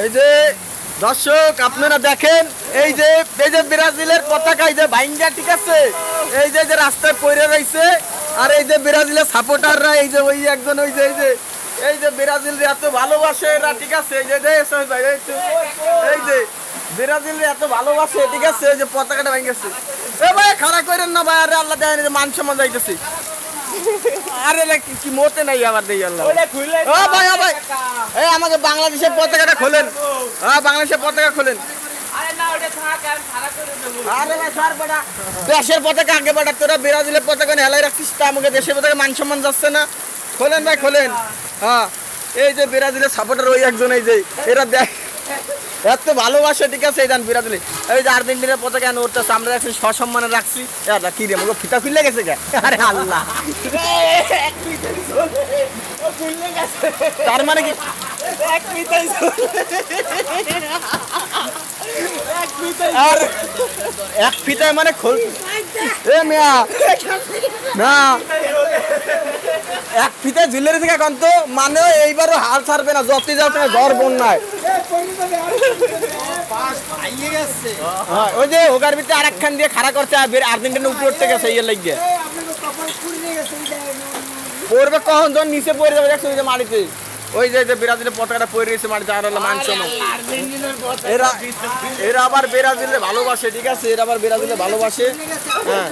এই যে দর্শক আপনারা দেখেন এই যে ব্রাজিলের পতাকা এই যে ভাইঙ্গা, ঠিক আছে, এই যে রাস্তায় পড়ে রয়েছে। আর এই যে ব্রাজিলের সাপোর্টাররা এই যে ওই একজন ওই যে ব্রাজিল এত ভালোবাসে এরা, ঠিক আছে, এই যে এই যে ব্রাজিল এত ভালোবাসে, ঠিক আছে, এই যে পতাকাটা ভাঙতেছে। এ ভাই খারাপ করেন না ভাই, আরে আল্লাহ দেয় মান সম্মান যাইতেছে। আরে কি মতে নাই আবার দেই আল্লাহ। ও ভাই ও ভাই, এই আমাকে বাংলাদেশের পতাকাটা খোলেন। হ্যাঁ বাংলাদেশের পতাকা খোলেন। আরে ভাই ছাড় বেটা, দেশের পতাকা আগে বেটা, তোরা ব্রাজিলের পতাকা হেলাই রাখছিস, তা আমাকে দেশের পতাকা মান সম্মান যাচ্ছে না। খোলেন ভাই খোলেন। হ্যাঁ এই যে ব্রাজিলের সাপোর্টার ওই একজন, এই যে এরা দেখ এত ভালোবাসে, ঠিক আছে, এই দেন ব্রাজিলে এই যে আর্জেন্টিনার পতাকা উঠতেছে, আমরা রাখছি সসম্মানে রাখছি। কি রে মুখে ফিতা খুলে গেছে কে? আরে আল্লাহ, তার মানে কি আর এক ফিতায় মানে খোল এ মিয়া না, এক ফিতায় ঝুলে রেখে এখন তো মানে এইবারও হাল ছাড়বে না, যতই যাও তুমি জ্বর বন্যায়। ওই যে হোগার ভিতরে আর একখান দিয়ে খাড়া করছে, আর্জেন্টিনা উপরে উঠতে গেছে ইয়ে লাগিয়ে পড়বে কখন, যখন নিচে পড়ে যাবে দেখছো ওই যে মাটিতে, ওই যে ব্রাজিলের পতাকাটা পড়ে রয়েছে মাটিতে। আর হলো মান সম্মান, এরা আবার ব্রাজিলে ভালোবাসে, ঠিক আছে, এরা আবার ব্রাজিলে ভালোবাসে। হ্যাঁ